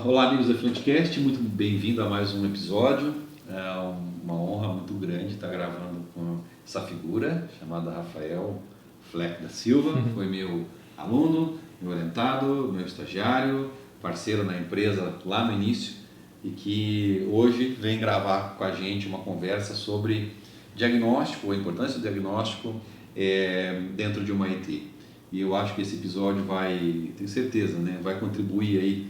Olá, amigos da Frontcast, muito bem-vindo a mais um episódio. É uma honra muito grande estar gravando com essa figura chamada Rafael Fleck da Silva. Foi meu aluno, meu orientado, meu estagiário, parceiro na empresa lá no início e que hoje vem gravar com a gente uma conversa sobre diagnóstico, a importância do diagnóstico dentro de uma IT. E eu acho que esse episódio vai, tenho certeza, vai contribuir aí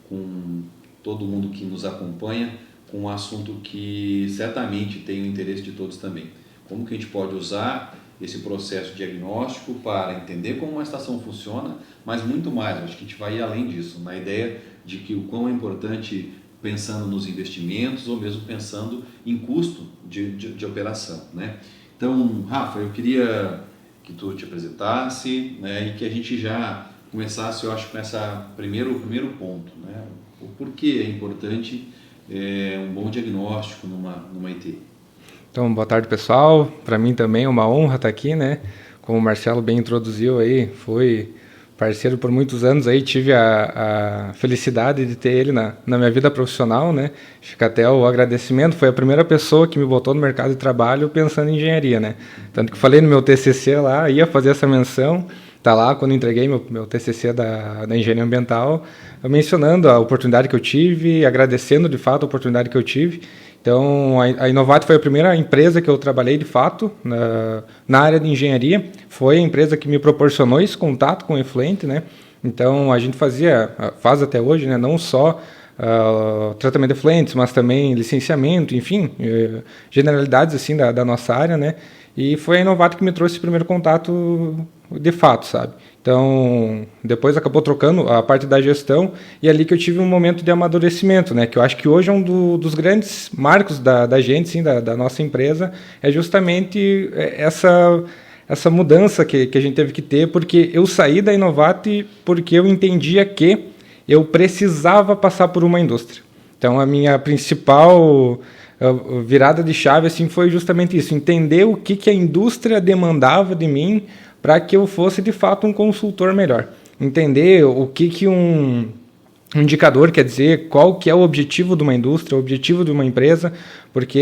com todo mundo que nos acompanha com um assunto que certamente tem o interesse de todos também. Como que a gente pode usar esse processo diagnóstico para entender como uma estação funciona, mas muito mais, acho que a gente vai ir além disso, na ideia de que o quão é importante pensando nos investimentos ou mesmo pensando em custo de operação, né? Então, Rafa, eu queria que tu te apresentasse, e que a gente já começasse, eu acho, com essa primeiro ponto, né? O porquê é importante um bom diagnóstico numa IT. Então, boa tarde, pessoal. Para mim também é uma honra estar aqui, né? Como o Marcelo bem introduziu aí, foi parceiro por muitos anos aí, tive a felicidade de ter ele na minha vida profissional, né? Fica até o agradecimento, foi a primeira pessoa que me botou no mercado de trabalho pensando em engenharia, né? Tanto que falei no meu TCC lá, ia fazer essa menção, tá lá quando entreguei meu TCC da engenharia ambiental, mencionando a oportunidade que eu tive, agradecendo de fato a oportunidade que eu tive. Então, a Inovat foi a primeira empresa que eu trabalhei, de fato, na área de engenharia. Foi a empresa que me proporcionou esse contato com o efluente, né? Então, a gente faz até hoje, né? Não só tratamento de efluentes, mas também licenciamento, enfim, generalidades assim da nossa área, né? E foi a Inovat que me trouxe esse primeiro contato de fato, sabe? Então, depois acabou trocando a parte da gestão e ali que eu tive um momento de amadurecimento, né? Que eu acho que hoje é um dos grandes marcos da gente, sim, da nossa empresa, é justamente essa mudança que a gente teve que ter, porque eu saí da Inovat porque eu entendia que eu precisava passar por uma indústria. Então, a minha principal virada de chave assim, foi justamente isso, entender o que a indústria demandava de mim para que eu fosse, de fato, um consultor melhor. Entender o que um indicador quer dizer, qual que é o objetivo de uma indústria, o objetivo de uma empresa, porque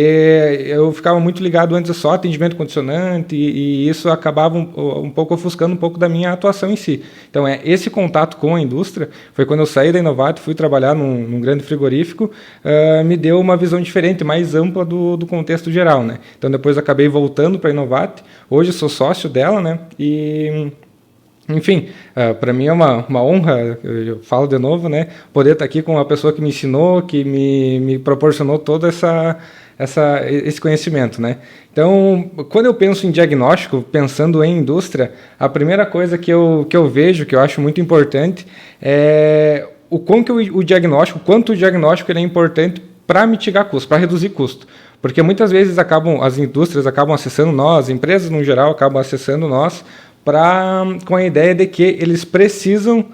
eu ficava muito ligado antes só a atendimento condicionante e isso acabava um pouco ofuscando um pouco da minha atuação em si. Então, esse contato com a indústria foi quando eu saí da Inovat, fui trabalhar num grande frigorífico, me deu uma visão diferente, mais ampla do contexto geral, né? Então, depois acabei voltando para a Inovat, hoje sou sócio dela, né? E enfim, para mim é uma honra, eu falo de novo, né, poder estar aqui com uma pessoa que me ensinou, que me proporcionou todo esse conhecimento, né. Então, quando eu penso em diagnóstico, pensando em indústria, a primeira coisa que eu vejo, que eu acho muito importante, é o quanto o diagnóstico ele é importante para mitigar custo, para reduzir custo. Porque muitas vezes as indústrias acabam acessando nós, empresas no geral acabam acessando nós, com a ideia de que eles precisam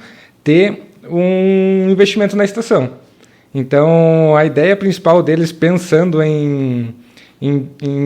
ter um investimento na estação. Então, a ideia principal deles, pensando em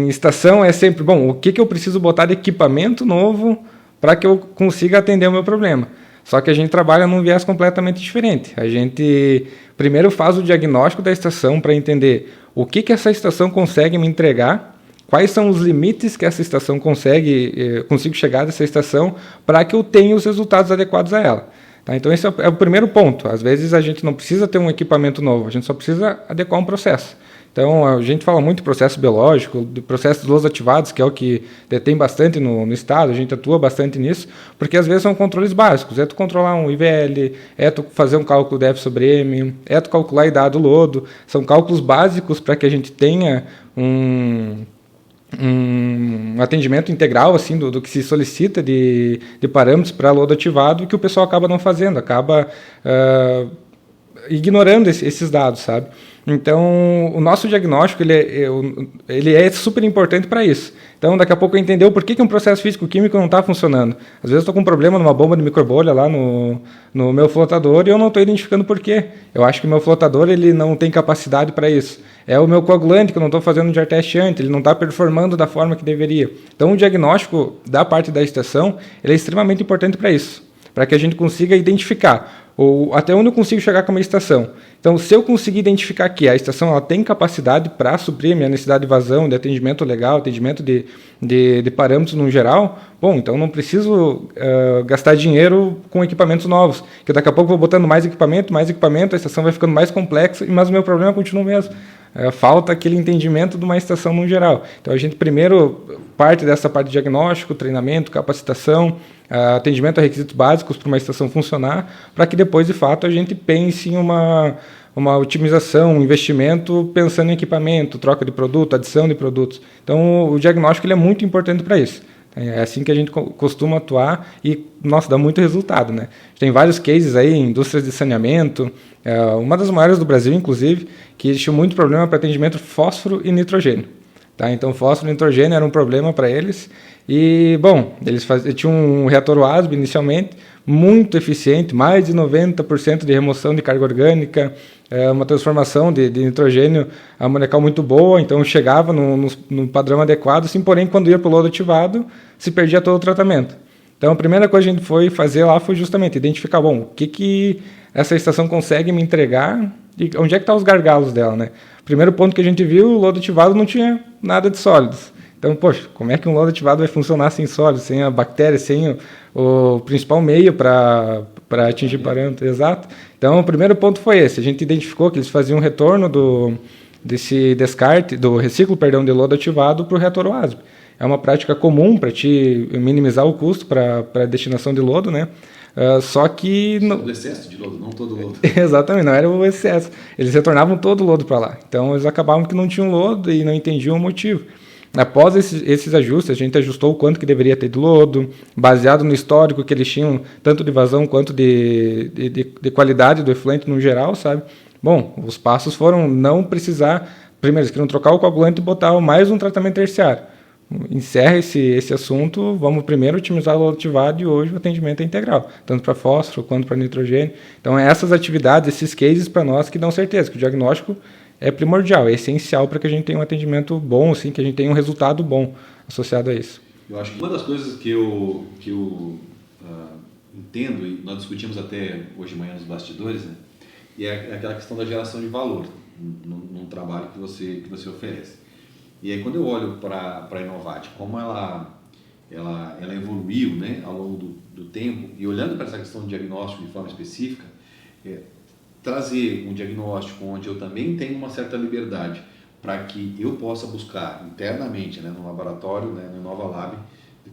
estação, é sempre, o que eu preciso botar de equipamento novo para que eu consiga atender o meu problema. Só que a gente trabalha num viés completamente diferente. A gente primeiro faz o diagnóstico da estação para entender o que essa estação consegue me entregar, quais são os limites que essa estação consigo chegar dessa estação para que eu tenha os resultados adequados a ela. Tá? Então, esse é o primeiro ponto. Às vezes, a gente não precisa ter um equipamento novo, a gente só precisa adequar um processo. Então, a gente fala muito de processo biológico, de processo de los ativados, que é o que tem bastante no estado, a gente atua bastante nisso, porque às vezes são controles básicos. É tu controlar um IVL, é tu fazer um cálculo de F sobre M, é tu calcular a idade do lodo. São cálculos básicos para que a gente tenha um atendimento integral assim do que se solicita de parâmetros para lodo ativado, que o pessoal acaba não fazendo, acaba ignorando esses dados, sabe? Então, o nosso diagnóstico ele é super importante para isso. Então, daqui a pouco eu entender por que um processo físico-químico não está funcionando. Às vezes eu estou com um problema numa bomba de microbolha lá no meu flotador e eu não estou identificando por quê. Eu acho que o meu flotador ele não tem capacidade para isso. É o meu coagulante que eu não estou fazendo um jar test antes, ele não está performando da forma que deveria. Então, o diagnóstico da parte da estação ele é extremamente importante para isso, para que a gente consiga identificar ou até onde eu consigo chegar com a minha estação. Então, se eu conseguir identificar que a estação ela tem capacidade para suprir a minha necessidade de vazão, de atendimento legal, atendimento de parâmetros no geral, bom, então não preciso gastar dinheiro com equipamentos novos, que daqui a pouco eu vou botando mais equipamento, a estação vai ficando mais complexa, mas o meu problema continua o mesmo. Falta aquele entendimento de uma estação no geral. Então, a gente primeiro parte dessa parte de diagnóstico, treinamento, capacitação, atendimento a requisitos básicos para uma estação funcionar, para que depois, de fato, a gente pense em uma otimização, um investimento pensando em equipamento, troca de produto, adição de produtos. Então, o diagnóstico ele é muito importante para isso. É assim que a gente costuma atuar e, nossa, dá muito resultado, né? Tem vários cases aí, indústrias de saneamento, uma das maiores do Brasil, inclusive, que existiu muito problema para atendimento fósforo e nitrogênio. Tá? Então, fósforo e nitrogênio era um problema para eles. E, bom, eles tinham um reator WASB inicialmente, muito eficiente, mais de 90% de remoção de carga orgânica, uma transformação de nitrogênio amoniacal muito boa, então chegava no padrão adequado, assim, porém, quando ia para o lodo ativado, se perdia todo o tratamento. Então, a primeira coisa que a gente foi fazer lá foi justamente identificar, bom, o que essa estação consegue me entregar e onde é que estão os gargalos dela, né? Primeiro ponto que a gente viu, o lodo ativado não tinha nada de sólidos. Então, poxa, como é que um lodo ativado vai funcionar sem sólidos, sem a bactéria, sem o principal meio para atingir parâmetro exato? Então, o primeiro ponto foi esse. A gente identificou que eles faziam um retorno desse descarte, do reciclo, de lodo ativado para o reator WASB. É uma prática comum para te minimizar o custo para a destinação de lodo, né? Só que... Do excesso de lodo, não todo lodo. Exatamente, não era o excesso. Eles retornavam todo o lodo para lá. Então, eles acabavam que não tinham lodo e não entendiam o motivo. Após esses ajustes, a gente ajustou o quanto que deveria ter de lodo, baseado no histórico que eles tinham, tanto de vazão quanto de qualidade do efluente no geral, sabe? Bom, os passos foram não precisar... Primeiro, eles queriam trocar o coagulante e botar mais um tratamento terciário. Encerra esse assunto, vamos primeiro otimizar o lodo ativado e hoje o atendimento é integral, tanto para fósforo quanto para nitrogênio. Então, essas atividades, esses cases para nós que dão certeza que o diagnóstico é primordial, é essencial para que a gente tenha um atendimento bom, assim, que a gente tenha um resultado bom associado a isso. Eu acho que uma das coisas que eu entendo, e nós discutimos até hoje de manhã nos bastidores, né, é aquela questão da geração de valor num trabalho que você oferece. E aí, quando eu olho para a Innovate, como ela evoluiu, né, ao longo do tempo, e olhando para essa questão do diagnóstico de forma específica, trazer um diagnóstico onde eu também tenho uma certa liberdade para que eu possa buscar internamente, né, no laboratório, né, no Inova Lab,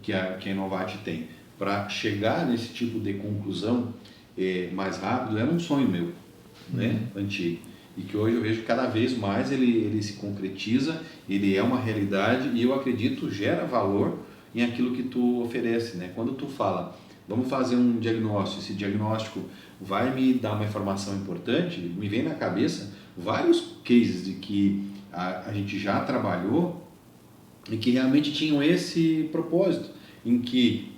que a Innovate tem, para chegar nesse tipo de conclusão mais rápido, era um sonho meu, né, antigo. E que hoje eu vejo que cada vez mais ele se concretiza, ele é uma realidade e eu acredito gera valor em aquilo que tu oferece, né? Quando tu fala, vamos fazer um diagnóstico, esse diagnóstico vai me dar uma informação importante, me vem na cabeça vários cases de que a gente já trabalhou e que realmente tinham esse propósito, em que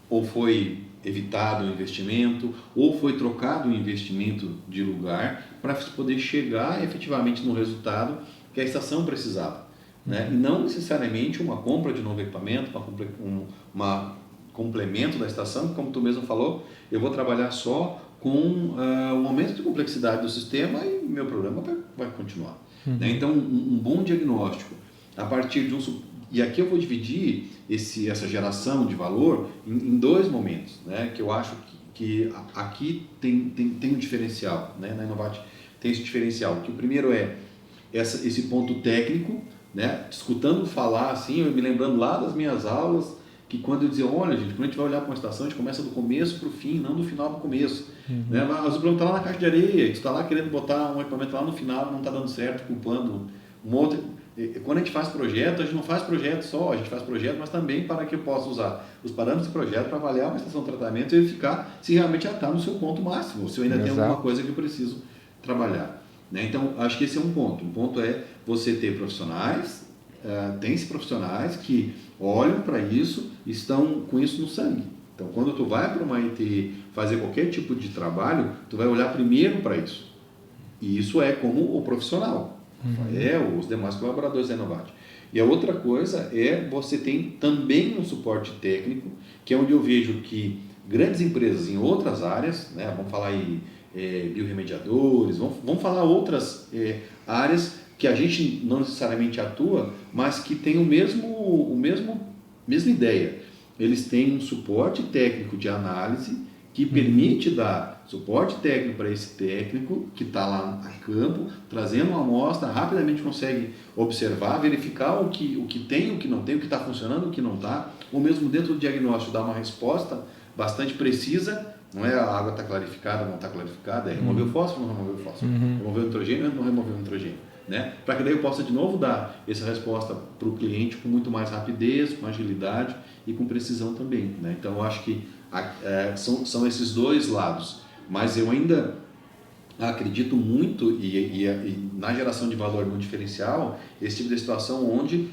ou foi evitado o investimento, ou foi trocado o investimento de lugar para poder chegar efetivamente no resultado que a estação precisava, né? E não necessariamente uma compra de novo equipamento, uma complemento da estação, como tu mesmo falou, eu vou trabalhar só com um aumento de complexidade do sistema e meu problema vai continuar. Né? Então, um bom diagnóstico, a partir de e aqui eu vou dividir essa geração de valor em dois momentos, né? Que eu acho que aqui tem um diferencial, né? Na Innovate tem esse diferencial, que o primeiro é esse ponto técnico, né? Escutando falar assim, eu me lembrando lá das minhas aulas, que quando eu dizia, olha gente, quando a gente vai olhar para uma estação, a gente começa do começo para o fim, não do final para o começo. Né? Mas o problema está lá na caixa de areia, tu está lá querendo botar um equipamento lá no final, não está dando certo, culpando um outro. Quando a gente faz projeto, a gente não faz projeto só, a gente faz projeto, mas também para que eu possa usar os parâmetros do projeto para avaliar uma estação de tratamento e verificar se realmente ela está no seu ponto máximo, ou se eu ainda tenho alguma coisa que eu preciso trabalhar. Né? Então, acho que esse é um ponto. Um ponto é você ter profissionais, tem-se profissionais que olham para isso e estão com isso no sangue. Então, quando tu vai para uma IT fazer qualquer tipo de trabalho, tu vai olhar primeiro para isso. E isso é como o profissional. Os demais colaboradores da Innovate. E a outra coisa é você tem também um suporte técnico, que é onde eu vejo que grandes empresas em outras áreas, né? Vamos falar em biorremediadores, vamos falar outras áreas que a gente não necessariamente atua, mas que tem mesma ideia. Eles têm um suporte técnico de análise que permite dar suporte técnico para esse técnico que está lá a campo, trazendo uma amostra, rapidamente consegue observar, verificar o que tem, o que não tem, o que está funcionando, o que não está, ou mesmo dentro do diagnóstico dar uma resposta bastante precisa. Não é a água está clarificada, não está clarificada, é remover o fósforo, não remover o fósforo, remover o nitrogênio, não remover o nitrogênio. Né? Para que daí eu possa de novo dar essa resposta para o cliente com muito mais rapidez, com agilidade e com precisão também. Né? Então eu acho que são esses dois lados, mas eu ainda acredito muito e na geração de valor no diferencial, esse tipo de situação onde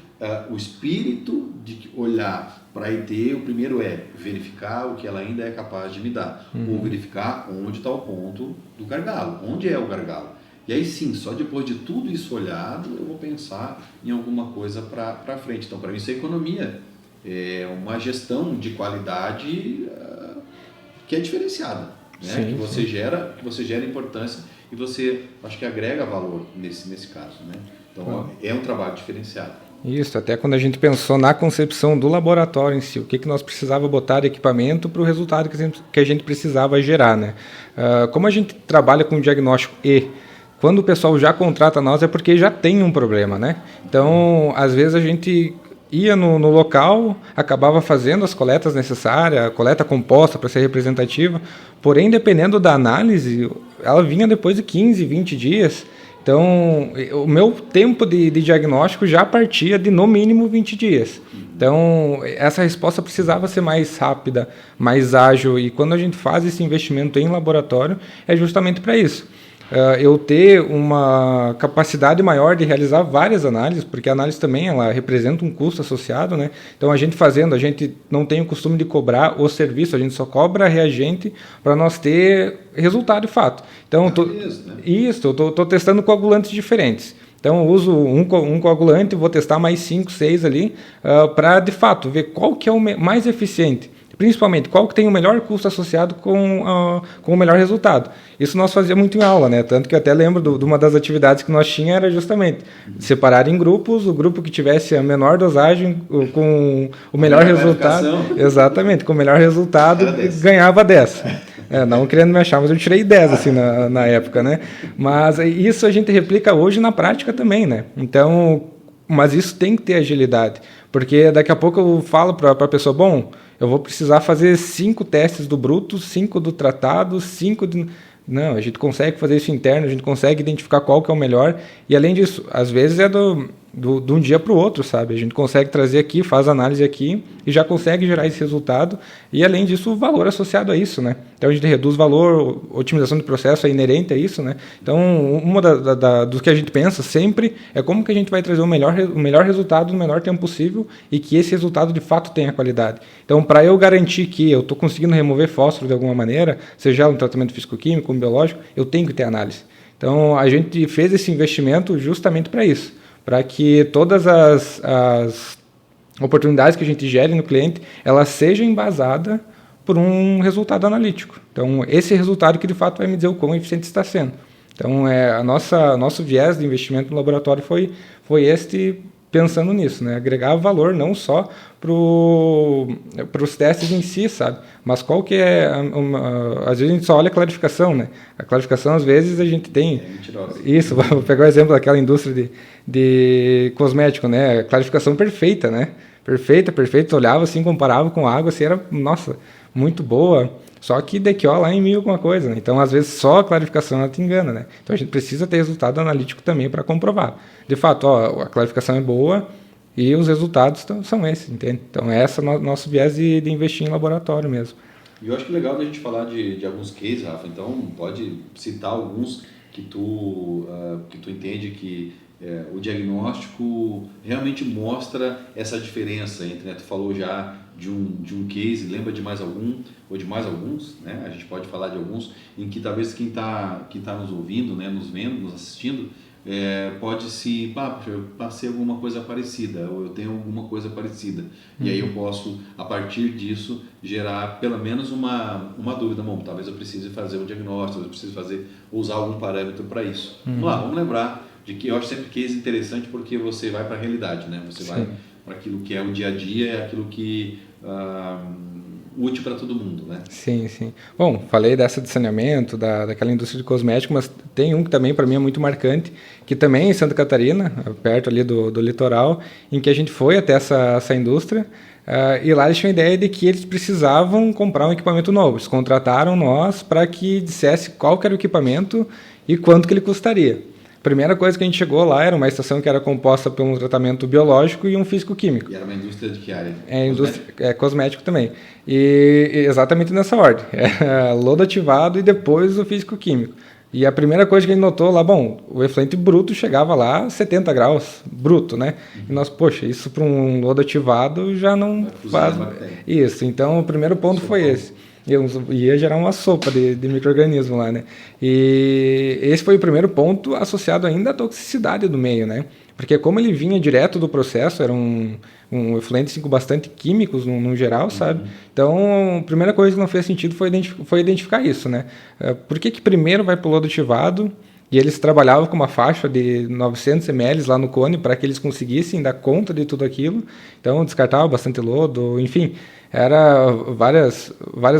o espírito de olhar para a IT, o primeiro é verificar o que ela ainda é capaz de me dar, ou verificar onde está o ponto do gargalo, onde é o gargalo. E aí sim, só depois de tudo isso olhado, eu vou pensar em alguma coisa para frente. Então, para mim, isso é economia. É uma gestão de qualidade que é diferenciada. Né? Sim, que você gera importância e você, acho que agrega valor nesse caso. Né? Então, é um trabalho diferenciado. Isso, até quando a gente pensou na concepção do laboratório em si, o que nós precisava botar de equipamento para o resultado que a gente precisava gerar. Né? Como a gente trabalha com diagnóstico quando o pessoal já contrata nós é porque já tem um problema, né? Então, às vezes a gente ia no local, acabava fazendo as coletas necessárias, a coleta composta para ser representativa, porém, dependendo da análise, ela vinha depois de 15, 20 dias. Então, o meu tempo de diagnóstico já partia de no mínimo 20 dias. Então, essa resposta precisava ser mais rápida, mais ágil, e quando a gente faz esse investimento em laboratório, é justamente para isso. Eu ter uma capacidade maior de realizar várias análises, porque a análise também ela representa um custo associado, né? Então, a gente não tem o costume de cobrar o serviço, a gente só cobra reagente para nós ter resultado de fato. Então, eu estou testando coagulantes diferentes. Então, eu uso um coagulante, vou testar mais 5, 6 ali, para, de fato, ver qual que é o mais eficiente. Principalmente, qual que tem o melhor custo associado com o melhor resultado. Isso nós fazíamos muito em aula, né? Tanto que eu até lembro de uma das atividades que nós tínhamos era justamente separar em grupos, o grupo que tivesse a menor dosagem com o melhor resultado. Exatamente, com o melhor resultado ganhava 10. Não querendo me achar, mas eu tirei 10 assim, na época, né? Mas isso a gente replica hoje na prática também, né? Então, mas isso tem que ter agilidade, porque daqui a pouco eu falo para a pessoa, bom, eu vou precisar fazer 5 testes do bruto, 5 do tratado, 5 de... Não, a gente consegue fazer isso interno, a gente consegue identificar qual que é o melhor, e além disso, às vezes é de um dia para o outro, sabe? A gente consegue trazer aqui, faz análise aqui, e já consegue gerar esse resultado, e além disso, o valor associado a isso, né? Então a gente reduz valor, otimização de processo é inerente a isso, né? Então, uma do que a gente pensa sempre é como que a gente vai trazer o melhor resultado no menor tempo possível, e que esse resultado de fato tenha qualidade. Então, para eu garantir que eu estou conseguindo remover fósforo de alguma maneira, seja um tratamento físico-químico, um biológico, eu tenho que ter análise. Então, a gente fez esse investimento justamente para isso, para que todas as oportunidades que a gente gere no cliente, ela seja embasada por um resultado analítico. Então, esse resultado que de fato vai me dizer o quão eficiente está sendo. Então, nosso viés de investimento no laboratório foi este, pensando nisso, né? Agregar valor não só para os testes em si, sabe? Mas qual que é... às vezes a gente só olha a clarificação, né? A clarificação, às vezes, a gente tem... Isso, vou pegar o exemplo daquela indústria de cosmético, né? A clarificação perfeita, né? Perfeita. Olhava assim, comparava com água, assim, era, nossa, muito boa. Só que DQO lá em 1000 alguma coisa, né? Então, às vezes, só a clarificação ela te engana, né? Então, a gente precisa ter resultado analítico também para comprovar. De fato, a clarificação é boa e os resultados são esses, entende? Então, esse é o nosso viés de investir em laboratório mesmo. E eu acho que é legal a gente falar de alguns cases, Rafa. Então, pode citar alguns que tu entende que o diagnóstico realmente mostra essa diferença entre, né? Tu falou já de um case, lembra de mais algum ou de mais alguns, né? A gente pode falar de alguns em que talvez quem tá nos ouvindo, né, nos vendo, nos assistindo, pode se, eu passei alguma coisa parecida, ou eu tenho alguma coisa parecida. E aí eu posso, a partir disso, gerar pelo menos uma dúvida. Bom, talvez eu precise fazer um diagnóstico, talvez eu precise usar algum parâmetro para isso. Vamos lá, vamos lembrar de que eu acho sempre case interessante porque você vai para a realidade, né? Você vai para aquilo que é o dia a dia, é aquilo que útil para todo mundo, né? Sim, sim. Bom, falei dessa de saneamento, daquela indústria de cosméticos, mas tem um que também para mim é muito marcante, que também é em Santa Catarina, perto ali do litoral, em que a gente foi até essa indústria, e lá eles tinham a ideia de que eles precisavam comprar um equipamento novo. Eles contrataram nós para que dissesse qual que era o equipamento e quanto que ele custaria. A primeira coisa que a gente chegou lá era uma estação que era composta por um tratamento biológico e um físico-químico. E era uma indústria de que área? Cosmético também. E exatamente nessa ordem. Lodo ativado e depois o físico-químico. E a primeira coisa que a gente notou lá, bom, o efluente bruto chegava lá a 70 graus, bruto, né? E nós, poxa, isso para um lodo ativado já não faz... Isso, então o primeiro ponto foi esse. Ia gerar uma sopa de micro-organismo lá, né? E esse foi o primeiro ponto associado ainda à toxicidade do meio, né? Porque como ele vinha direto do processo, era um efluente assim, com bastante químicos no geral, sabe? Então, a primeira coisa que não fez sentido foi identificar isso, né? Por que primeiro vai para o lodo ativado? E eles trabalhavam com uma faixa de 900 ml lá no cone para que eles conseguissem dar conta de tudo aquilo. Então, descartava bastante lodo, enfim, era várias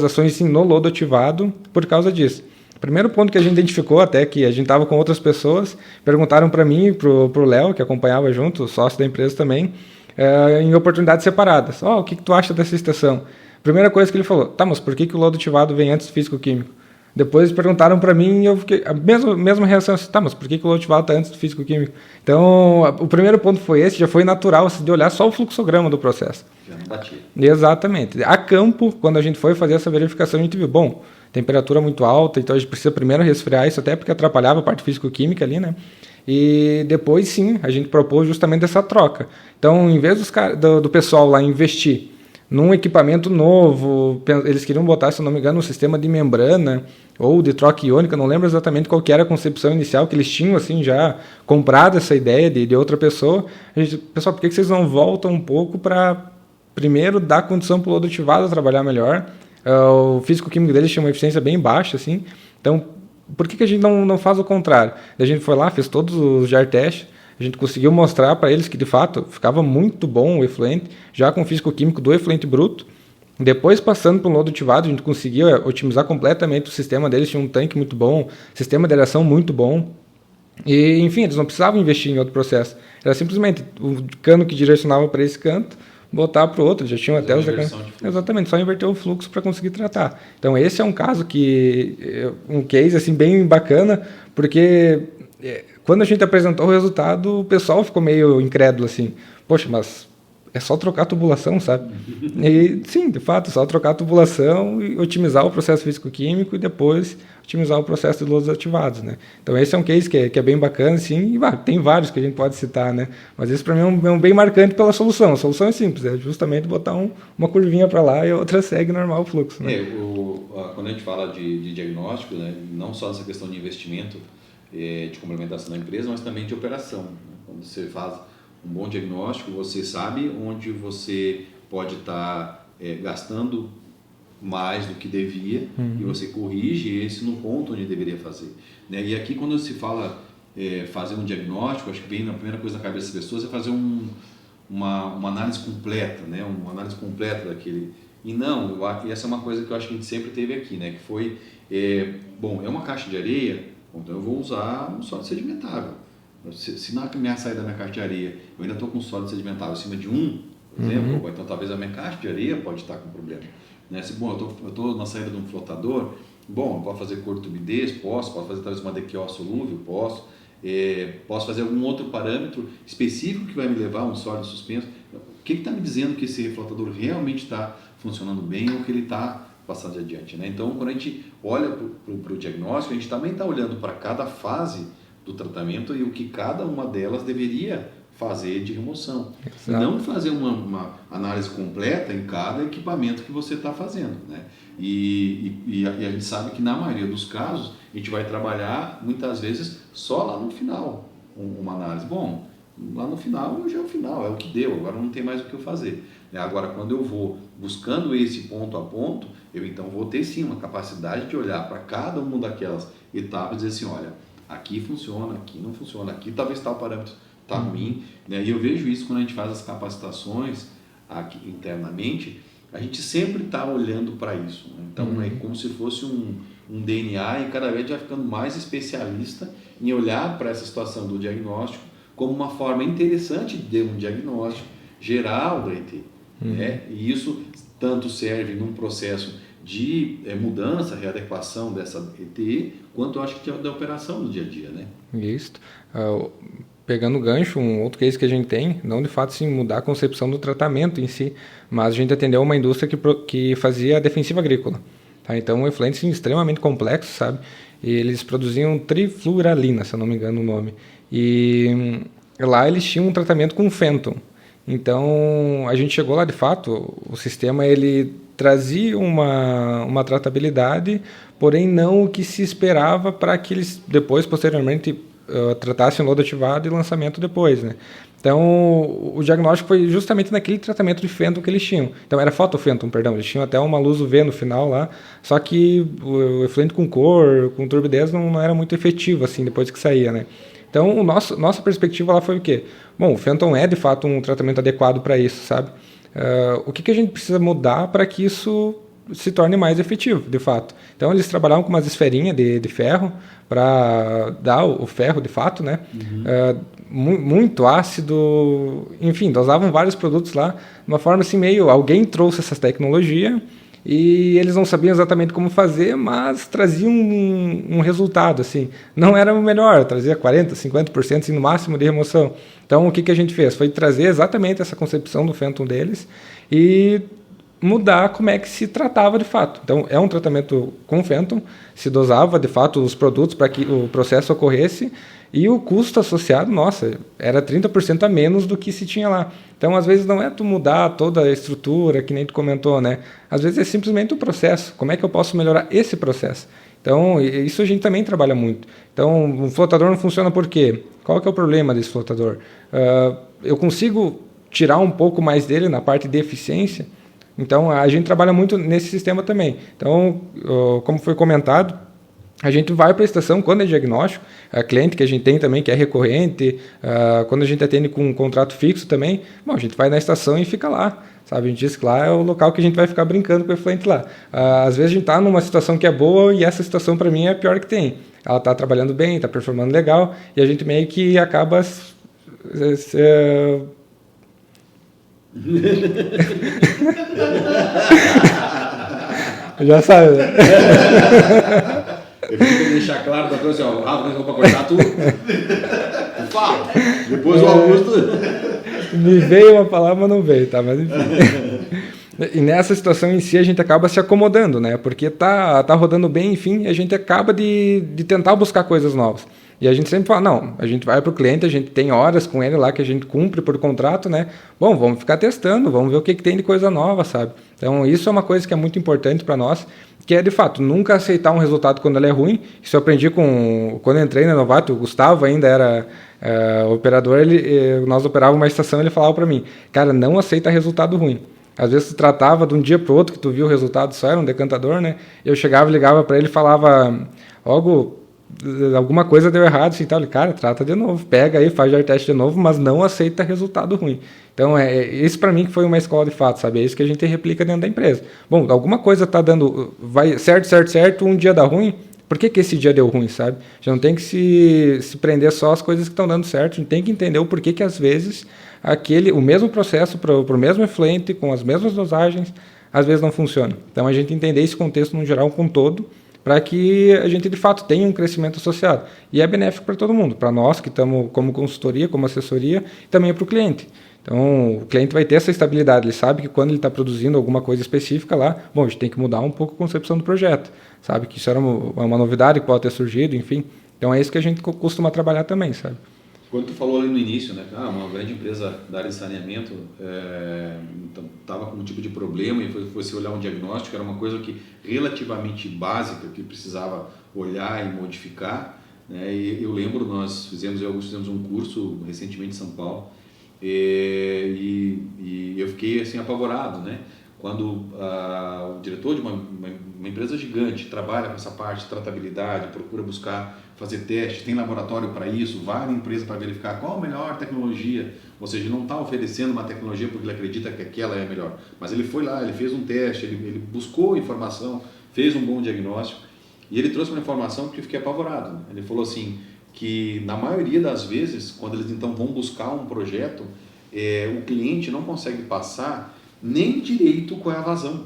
ações assim, no lodo ativado por causa disso. O primeiro ponto que a gente identificou, até que a gente estava com outras pessoas, perguntaram para mim e para o Léo, que acompanhava junto, sócio da empresa também, em oportunidades separadas. O que tu acha dessa estação? Primeira coisa que ele falou, tá, mas por que o lodo ativado vem antes do físico-químico? Depois perguntaram para mim e eu fiquei... A mesma reação, assim, tá, mas por que o lodo ativado está antes do físico-químico? Então, o primeiro ponto foi esse, já foi natural assim, de olhar só o fluxograma do processo. Já não batia. Exatamente. A campo, quando a gente foi fazer essa verificação, a gente viu, bom, temperatura muito alta, então a gente precisa primeiro resfriar isso, até porque atrapalhava a parte físico-química ali, né? E depois, sim, a gente propôs justamente essa troca. Então, em vez do pessoal lá investir num equipamento novo, eles queriam botar, se não me engano, um sistema de membrana ou de troca iônica, não lembro exatamente qual que era a concepção inicial, que eles tinham assim já comprado essa ideia de outra pessoa. A gente, pessoal, por que vocês não voltam um pouco para primeiro dar condição para o lodo ativado a trabalhar melhor? O físico-químico deles tinha uma eficiência bem baixa, assim, então por que a gente não faz o contrário? A gente foi lá, fez todos os jar testes, a gente conseguiu mostrar para eles que, de fato, ficava muito bom o efluente, já com o físico-químico do efluente bruto. Depois, passando para o lodo ativado, a gente conseguiu otimizar completamente o sistema deles, tinha um tanque muito bom, sistema de aeração muito bom. E, enfim, eles não precisavam investir em outro processo. Era simplesmente o cano que direcionava para esse canto, botar para o outro, já tinham até os... Exatamente, só inverter o fluxo para conseguir tratar. Então, esse é um caso um case assim, bem bacana, porque... Quando a gente apresentou o resultado, o pessoal ficou meio incrédulo, assim. Poxa, mas é só trocar a tubulação, sabe? E, sim, de fato, é só trocar a tubulação e otimizar o processo físico-químico e depois otimizar o processo de lodos ativados, né? Então, esse é um case que é bem bacana, sim, e tem vários que a gente pode citar, né? Mas esse, para mim, é um bem marcante pela solução. A solução é simples, é justamente botar uma curvinha para lá e a outra segue normal o fluxo, né? Quando a gente fala de diagnóstico, né, não só nessa questão de investimento, de complementação da empresa, mas também de operação. Quando você faz um bom diagnóstico, você sabe onde você pode estar gastando mais do que devia e você corrige esse no ponto onde deveria fazer. Né? E aqui, quando se fala fazer um diagnóstico, acho que vem na primeira coisa na cabeça das pessoas é fazer uma análise completa, né? Uma análise completa daquele... E essa é uma coisa que eu acho que a gente sempre teve aqui, né? Que foi, é uma caixa de areia, então eu vou usar um sólido sedimentável. Se na minha saída da minha caixa de areia eu ainda estou com um sólido sedimentável acima de 1, por exemplo, então talvez a minha caixa de areia pode estar com problema. Né? Eu estou na saída de um flotador, eu posso fazer cor tubidez, posso fazer talvez uma DQO solúvel, posso fazer algum outro parâmetro específico que vai me levar a um sólido suspenso. O que está me dizendo que esse reflotador realmente está funcionando bem ou que ele está passando adiante, né? Então, quando a gente olha para o diagnóstico, a gente também está olhando para cada fase do tratamento e o que cada uma delas deveria fazer de remoção. Exato. Não fazer uma análise completa em cada equipamento que você está fazendo, né? E a gente sabe que na maioria dos casos a gente vai trabalhar muitas vezes só lá no final. uma análise. Bom, lá no final, já é o final, é o que deu, agora não tem mais o que eu fazer. Agora, quando eu vou buscando esse ponto a ponto, eu então vou ter sim uma capacidade de olhar para cada uma daquelas etapas e dizer assim, olha, aqui funciona, aqui não funciona, aqui talvez tal parâmetro está ruim. E eu vejo isso quando a gente faz as capacitações aqui internamente, a gente sempre está olhando para isso. Então, é como se fosse um DNA e cada vez já ficando mais especialista em olhar para essa situação do diagnóstico como uma forma interessante de um diagnóstico geral do ET. E isso tanto serve num processo de mudança, readequação dessa ET, quanto eu acho que é da operação do dia a dia. Né? Isso. Pegando o gancho, um outro case que a gente tem, não de fato sim mudar a concepção do tratamento em si, mas a gente atendeu uma indústria que fazia defensiva agrícola. Tá? Então, efluentes sim, extremamente complexos, sabe? E eles produziam trifluoralina, se eu não me engano o nome. E lá eles tinham um tratamento com fenton. Então, a gente chegou lá, de fato, o sistema ele trazia uma tratabilidade, porém não o que se esperava para que eles depois, posteriormente, tratassem o lodo ativado e lançamento depois, né? Então, o diagnóstico foi justamente naquele tratamento de fenton que eles tinham. Então, era fotofenton, perdão. Eles tinham até uma luz UV no final lá, só que o efluente com cor, com turbidez, não era muito efetivo, assim, depois que saía, né? Então, nossa perspectiva lá foi o quê? Bom, o fenton é, de fato, um tratamento adequado para isso, sabe? O que a gente precisa mudar para que isso se torne mais efetivo, de fato? Então, eles trabalhavam com umas esferinhas de ferro para dar o ferro, de fato, né? Muito ácido, enfim, usavam vários produtos lá, de uma forma assim meio... Alguém trouxe essa tecnologia e eles não sabiam exatamente como fazer, mas traziam um resultado, assim. Não era o melhor, trazia 40%, 50% assim, no máximo de remoção. Então, o que a gente fez? Foi trazer exatamente essa concepção do fenton deles e mudar como é que se tratava de fato. Então, é um tratamento com fenton, se dosava de fato os produtos para que o processo ocorresse e o custo associado, nossa, era 30% a menos do que se tinha lá. Então, às vezes, não é tu mudar toda a estrutura, que nem tu comentou, né? Às vezes é simplesmente o processo. Como é que eu posso melhorar esse processo? Então, isso a gente também trabalha muito. Então, um flotador não funciona por quê? Qual que é o problema desse flotador? Eu consigo tirar um pouco mais dele na parte de eficiência? Então, a gente trabalha muito nesse sistema também. Então, como foi comentado, a gente vai para a estação quando é diagnóstico, a cliente que a gente tem também, que é recorrente, quando a gente atende com um contrato fixo também, bom, a gente vai na estação e fica lá, sabe? A gente diz que lá é o local que a gente vai ficar brincando com o efluente lá. Às vezes a gente está numa situação que é boa e essa situação para mim é a pior que tem. Ela está trabalhando bem, está performando legal e a gente meio que acaba... Já sabe, né? Eu tenho que deixar claro para você, ó, o Rafa começou para cortar tudo. Fala. Depois o Augusto. Me veio uma palavra, mas não veio, tá? Mas enfim. E nessa situação em si a gente acaba se acomodando, né? Porque tá rodando bem, enfim, a gente acaba de tentar buscar coisas novas. E a gente sempre fala, não, a gente vai para o cliente, a gente tem horas com ele lá que a gente cumpre por contrato, né? Bom, vamos ficar testando, vamos ver o que tem de coisa nova, sabe? Então, isso é uma coisa que é muito importante para nós, que é, de fato, nunca aceitar um resultado quando ele é ruim. Isso eu aprendi quando eu entrei na Novato, o Gustavo ainda era operador, nós operávamos uma estação, ele falava para mim, cara, não aceita resultado ruim. Às vezes tu tratava de um dia para o outro que tu viu o resultado, só era um decantador, né? Eu chegava, ligava para ele e falava, algo... alguma coisa deu errado, assim, tal. Cara, trata de novo, pega aí, faz o teste de novo, mas não aceita resultado ruim. Então, isso para mim que foi uma escola de fato, sabe? É isso que a gente replica dentro da empresa. Bom, alguma coisa tá dando, vai certo, um dia dá ruim, por que esse dia deu ruim, sabe? Já não tem que se prender só às coisas que estão dando certo, a gente tem que entender o porquê que às vezes o mesmo processo para o mesmo efluente, com as mesmas dosagens, às vezes não funciona. Então, a gente entender esse contexto no geral, com todo, para que a gente, de fato, tenha um crescimento associado. E é benéfico para todo mundo, para nós que estamos como consultoria, como assessoria, e também para o cliente. Então, o cliente vai ter essa estabilidade, ele sabe que quando ele está produzindo alguma coisa específica lá, bom, a gente tem que mudar um pouco a concepção do projeto, sabe? Que isso era uma novidade que pode ter surgido, enfim. Então, é isso que a gente costuma trabalhar também, sabe? Quando tu falou ali no início, né, uma grande empresa da área de saneamento estava com um tipo de problema e foi se olhar um diagnóstico, era uma coisa que relativamente básica, que precisava olhar e modificar. né? E eu lembro, nós fizemos um curso recentemente em São Paulo, e eu fiquei assim apavorado, né? Quando o diretor de uma empresa gigante trabalha com essa parte de tratabilidade, procura buscar fazer teste, tem laboratório para isso, vai na empresa para verificar qual a melhor tecnologia, ou seja, não está oferecendo uma tecnologia porque ele acredita que aquela é a melhor, mas ele foi lá, ele fez um teste, ele buscou informação, fez um bom diagnóstico, e ele trouxe uma informação que eu fiquei apavorado. Ele falou assim, que na maioria das vezes, quando eles então vão buscar um projeto, o cliente não consegue passar nem direito qual é a vazão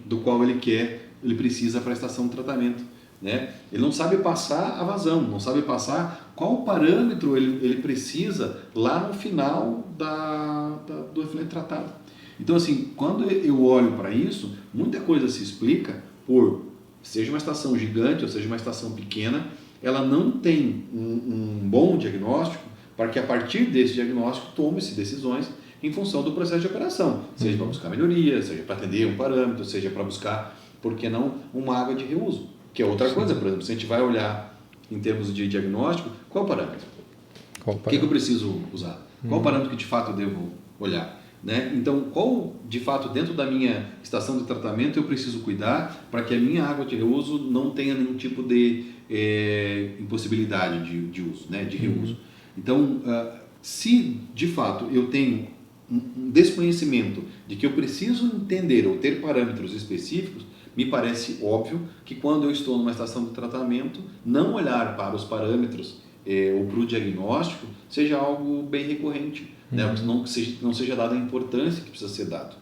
do qual ele precisa para a estação de tratamento, né? Ele não sabe passar a vazão, não sabe passar qual parâmetro ele precisa lá no final do efluente tratado. Então, assim, quando eu olho para isso, muita coisa se explica por, seja uma estação gigante ou seja uma estação pequena, ela não tem um bom diagnóstico para que a partir desse diagnóstico tome-se decisões em função do processo de operação, seja para buscar melhoria, seja para atender um parâmetro, seja para buscar, por que não, uma água de reuso, que é outra coisa. Por exemplo, se a gente vai olhar em termos de diagnóstico, qual parâmetro? O que eu preciso usar? Qual parâmetro que de fato eu devo olhar? Né? Então, qual de fato dentro da minha estação de tratamento eu preciso cuidar para que a minha água de reuso não tenha nenhum tipo de impossibilidade de uso, né? De reuso. Então, se de fato eu tenho um desconhecimento de que eu preciso entender ou ter parâmetros específicos, me parece óbvio que quando eu estou numa estação de tratamento, não olhar para os parâmetros ou para o diagnóstico seja algo bem recorrente, né? Não seja dada a importância que precisa ser dado.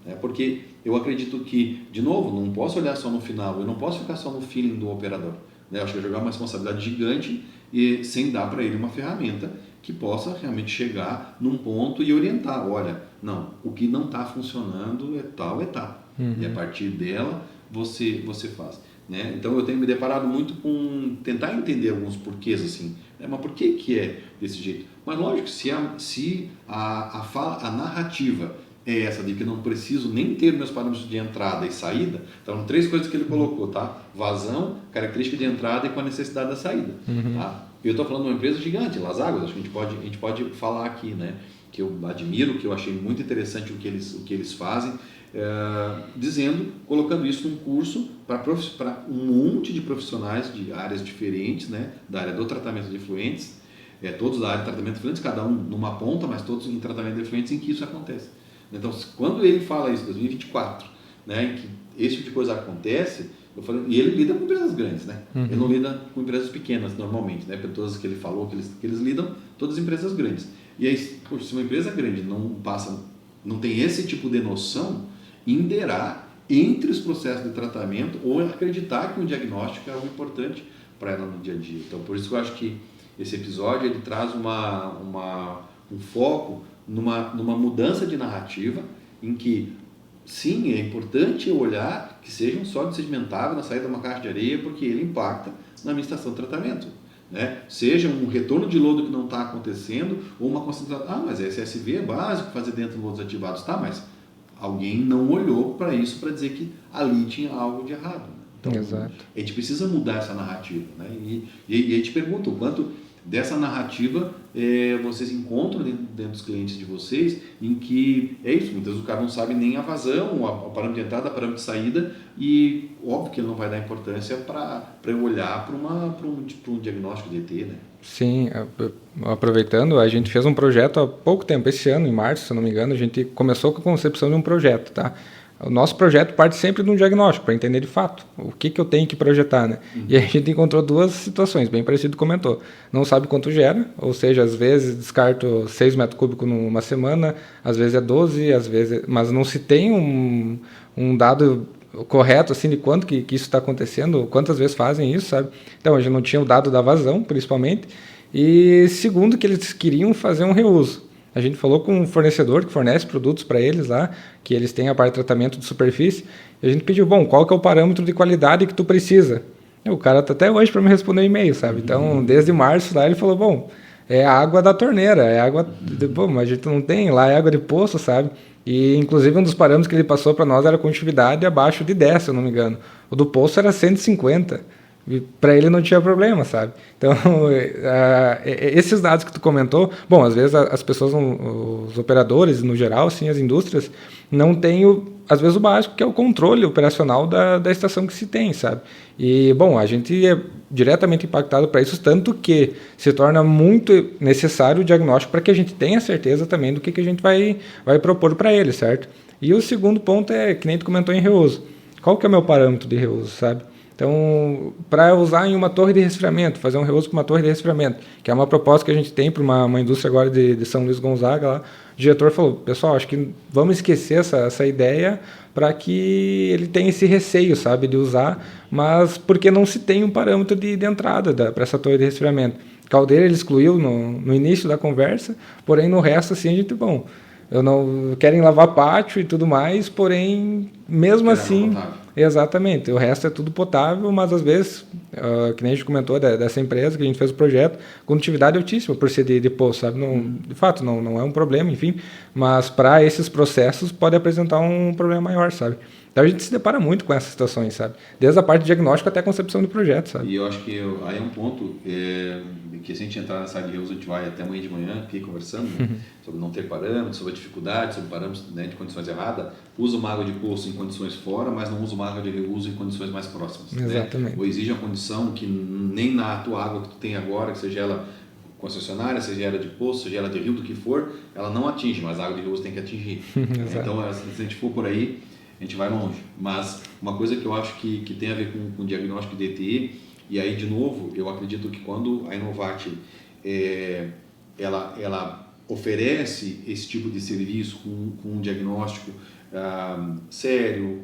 Né? Porque eu acredito que, de novo, não posso olhar só no final, eu não posso ficar só no feeling do operador. Né? Eu acho que é jogar uma responsabilidade gigante e sem dar para ele uma ferramenta que possa realmente chegar num ponto e orientar. Olha, não, o que não está funcionando é tal etapa. E a partir dela você faz. Né? Então eu tenho me deparado muito com tentar entender alguns porquês assim. Né? Mas por que é desse jeito? Mas lógico, se a narrativa é essa de que eu não preciso nem ter meus parâmetros de entrada e saída, então 3 coisas que ele colocou, tá? Vazão, característica de entrada e com a necessidade da saída. Tá? Eu estou falando de uma empresa gigante, Las Águas, acho que a gente pode falar aqui, né? Que eu admiro, que eu achei muito interessante o que eles fazem, colocando isso num curso para um monte de profissionais de áreas diferentes, né? Da área do tratamento de efluentes, todos da área de tratamento de efluentes, cada um numa ponta, mas todos em tratamento de efluentes em que isso acontece. Então, quando ele fala isso, 2024, né, em que esse tipo de coisa acontece, e ele lida com empresas grandes, né? Ele não lida com empresas pequenas normalmente, né? Porque todas que ele falou que eles lidam, todas empresas grandes. E aí, se uma empresa grande não tem esse tipo de noção, inderar entre os processos de tratamento ou acreditar que o diagnóstico é algo importante para ela no dia a dia. Então, por isso que eu acho que esse episódio ele traz um foco numa mudança de narrativa em que, sim, é importante eu olhar que seja um sólido sedimentável na saída de uma caixa de areia, porque ele impacta na minha estação de tratamento. Né? Seja um retorno de lodo que não está acontecendo, ou uma concentração. Mas SSV é básico fazer dentro de lodos ativados. Tá, mas alguém não olhou para isso para dizer que ali tinha algo de errado. Né? Então, Exato. A gente precisa mudar essa narrativa. Né? E aí te pergunto, o quanto dessa narrativa vocês encontram dentro dos clientes de vocês, em que é isso, muitas vezes o cara não sabe nem a vazão, o parâmetro de entrada, o parâmetro de saída, e óbvio que ele não vai dar importância para eu olhar para um diagnóstico de ET, né? Sim, aproveitando, a gente fez um projeto há pouco tempo, esse ano, em março, se eu não me engano, a gente começou com a concepção de um projeto, tá? O nosso projeto parte sempre de um diagnóstico, para entender de fato o que eu tenho que projetar, né? E a gente encontrou 2 situações, bem parecido comentou. Não sabe quanto gera, ou seja, às vezes descarto 6 metros cúbicos numa semana, às vezes é 12, às vezes, mas não se tem um dado correto assim de quanto que isso está acontecendo, quantas vezes fazem isso, sabe? Então a gente não tinha o dado da vazão, principalmente, e segundo que eles queriam fazer um reuso. A gente falou com um fornecedor que fornece produtos para eles lá, que eles têm a parte de tratamento de superfície, e a gente pediu, bom, qual que é o parâmetro de qualidade que tu precisa? E o cara está até hoje para me responder um e-mail, sabe? Então, desde março lá ele falou, bom, é a água da torneira, é água, mas a gente não tem, lá é água de poço, sabe? E, inclusive, um dos parâmetros que ele passou para nós era a condutividade abaixo de 10, se eu não me engano. O do poço era 150. para ele não tinha problema, sabe? Então, esses dados que tu comentou, bom, às vezes as pessoas, os operadores, no geral, assim, as indústrias, não têm, às vezes, o básico, que é o controle operacional da estação que se tem, sabe? E, bom, a gente é diretamente impactado para isso, tanto que se torna muito necessário o diagnóstico para que a gente tenha certeza também do que a gente vai propor para ele, certo? E o segundo ponto é, que nem tu comentou em reuso. Qual que é o meu parâmetro de reuso, sabe? Então, para usar em uma torre de resfriamento, fazer um reuso com uma torre de resfriamento, que é uma proposta que a gente tem para uma indústria agora de São Luís Gonzaga, lá, o diretor falou, pessoal, acho que vamos esquecer essa ideia para que ele tenha esse receio, sabe, de usar, mas porque não se tem um parâmetro de entrada para essa torre de resfriamento. Caldeira ele excluiu no início da conversa, porém no resto, assim, a gente, bom, eu não querem lavar pátio e tudo mais, porém, mesmo assim, exatamente, o resto é tudo potável, mas às vezes, que nem a gente comentou dessa empresa que a gente fez o projeto, condutividade altíssima por ser de poço, sabe? Não, de fato, não é um problema, enfim, mas para esses processos pode apresentar um problema maior, sabe? Então a gente se depara muito com essas situações, sabe? Desde a parte de diagnóstico até a concepção do projeto, sabe? E eu acho que aí é um ponto que se a gente entrar nessa área de reuso, a gente vai até amanhã de manhã aqui conversando, né? Sobre não ter parâmetros, sobre a dificuldade, sobre parâmetros, né, de condições erradas. Usa uma água de poço em condições fora, mas não usa uma água de reuso em condições mais próximas. Exatamente. Né? Ou exige a condição que nem na tua água que tu tem agora, que seja ela concessionária, seja ela de poço, seja ela de rio, do que for, ela não atinge, mas a água de reuso tem que atingir. Então, se a gente for por aí, a gente vai longe. Mas uma coisa que eu acho que tem a ver com diagnóstico de ETE, e aí, de novo, eu acredito que quando a Inovat ela oferece esse tipo de serviço com um diagnóstico sério,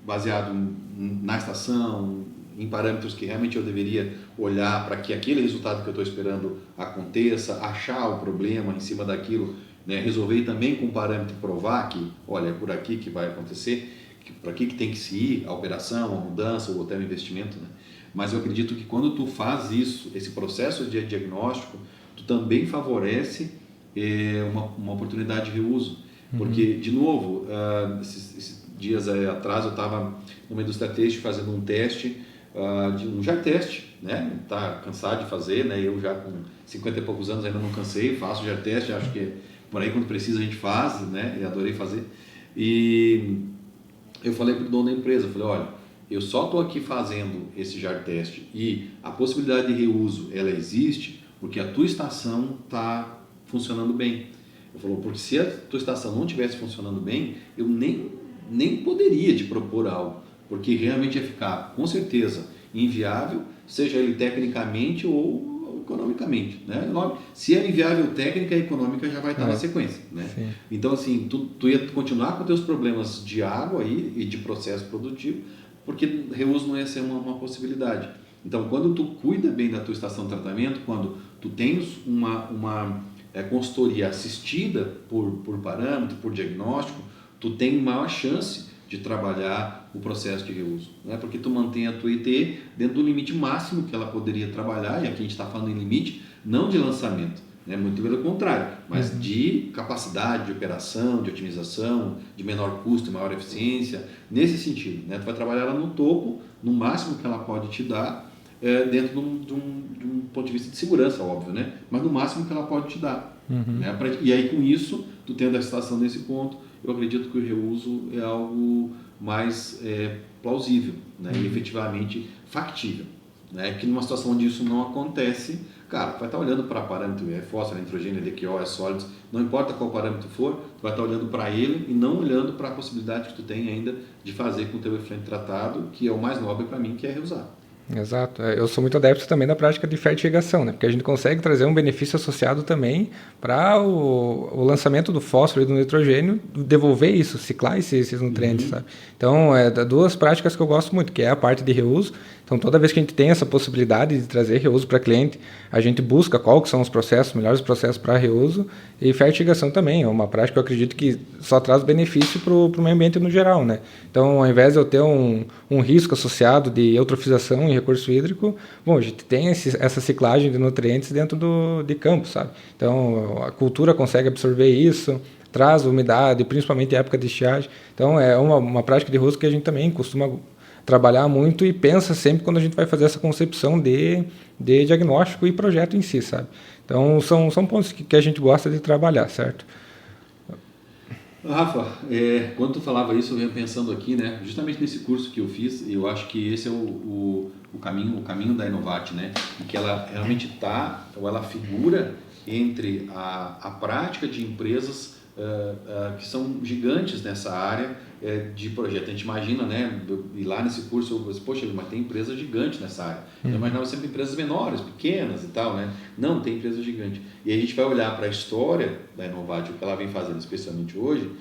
baseado na estação, em parâmetros que realmente eu deveria olhar para que aquele resultado que eu estou esperando aconteça, achar o problema em cima daquilo, né, resolver e também com parâmetro provar que, olha, é por aqui que vai acontecer, por aqui que tem que se ir a operação, a mudança ou até o investimento, né? Mas eu acredito que quando tu faz isso, esse processo de diagnóstico, tu também favorece uma oportunidade de reuso. Porque, de novo, esses dias atrás eu estava numa indústria têxtil fazendo um teste, de um jar teste, né? Tá cansado de fazer, né? Eu já com 50 e poucos anos ainda não cansei, faço jar teste, acho que por aí quando precisa a gente faz, né? E adorei fazer. E eu falei para o dono da empresa, falei, olha, eu só estou aqui fazendo esse jar teste e a possibilidade de reuso, ela existe porque a tua estação está funcionando bem. Ele falou, porque se a tua estação não estivesse funcionando bem, eu nem poderia te propor algo, porque realmente ia ficar, com certeza, inviável, seja ele tecnicamente ou economicamente, né? Se é inviável técnica, a econômica já vai estar na sequência, né? Sim. Então, assim, tu ia continuar com teus problemas de água aí e de processo produtivo, porque reuso não ia ser uma possibilidade. Então, quando tu cuida bem da tua estação de tratamento, quando tu tens uma consultoria assistida por parâmetro, por diagnóstico, tu tem maior chance de trabalhar o processo de reuso, né? Porque tu mantém a tua ETE dentro do limite máximo que ela poderia trabalhar, e aqui a gente está falando em limite, não de lançamento, né? Muito pelo contrário, mas de capacidade de operação, de otimização, de menor custo, maior eficiência, nesse sentido, né? Tu vai trabalhar ela no topo, no máximo que ela pode te dar, dentro de um ponto de vista de segurança, óbvio, né? Mas no máximo que ela pode te dar. Né? E aí com isso, tu tendo a estação nesse ponto, eu acredito que o reuso é algo mais plausível, né? E efetivamente factível. Né? Que numa situação onde isso não acontece, cara, tu vai estar olhando para parâmetro fósforo, nitrogênio, DQO, sólidos, não importa qual parâmetro for, tu vai estar olhando para ele e não olhando para a possibilidade que tu tem ainda de fazer com o teu efluente tratado, que é o mais nobre para mim, que é reusar. Exato. Eu sou muito adepto também da prática de fertirrigação, né? Porque a gente consegue trazer um benefício associado também para o lançamento do fósforo e do nitrogênio, devolver isso, ciclar esses nutrientes, sabe? Então, duas práticas que eu gosto muito, que é a parte de reuso. Então, toda vez que a gente tem essa possibilidade de trazer reuso para cliente, a gente busca quais são os processos, melhores processos para reuso, e fertirrigação também é uma prática que eu acredito que só traz benefício para o meio ambiente no geral, né? Então, ao invés de eu ter um risco associado de eutrofização em recurso hídrico, bom, a gente tem essa ciclagem de nutrientes dentro de campo, sabe? Então, a cultura consegue absorver isso, traz umidade, principalmente em época de estiagem. Então, é uma prática de reuso que a gente também costuma trabalhar muito e pensa sempre quando a gente vai fazer essa concepção de diagnóstico e projeto em si, sabe? Então, são pontos que a gente gosta de trabalhar, certo? Rafa, quando tu falava isso, eu venho pensando aqui, né? Justamente nesse curso que eu fiz, eu acho que esse é o caminho da Innovate, né? Em que ela realmente ela figura entre a prática de empresas que são gigantes nessa área de projeto. A gente imagina, né? E lá nesse curso, eu disse, poxa, mas tem empresas gigantes nessa área. Eu imaginava sempre empresas menores, pequenas e tal, né? Não, tem empresas gigantes. E a gente vai olhar para a história da Innovate, o que ela vem fazendo, especialmente hoje,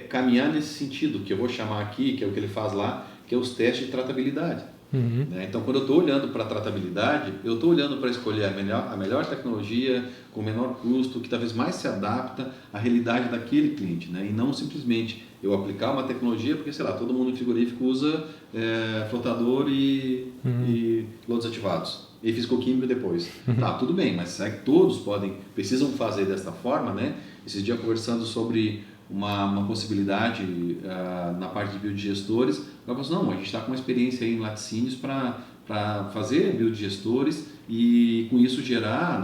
caminhar nesse sentido, que eu vou chamar aqui, que é o que ele faz lá, que é os testes de tratabilidade. Né? Então, quando eu estou olhando para a tratabilidade, eu estou olhando para escolher a melhor tecnologia, com o menor custo, que talvez mais se adapta à realidade daquele cliente, né? E não simplesmente eu aplicar uma tecnologia, porque, sei lá, todo mundo em frigorífico usa flotador e lodos ativados, e fisicoquímico depois. Tá, tudo bem, mas será que todos precisam fazer desta forma, né? Esses dias conversando sobre uma possibilidade na parte de biodigestores, eu falei, não, a gente está com uma experiência aí em laticínios para fazer biodigestores e com isso gerar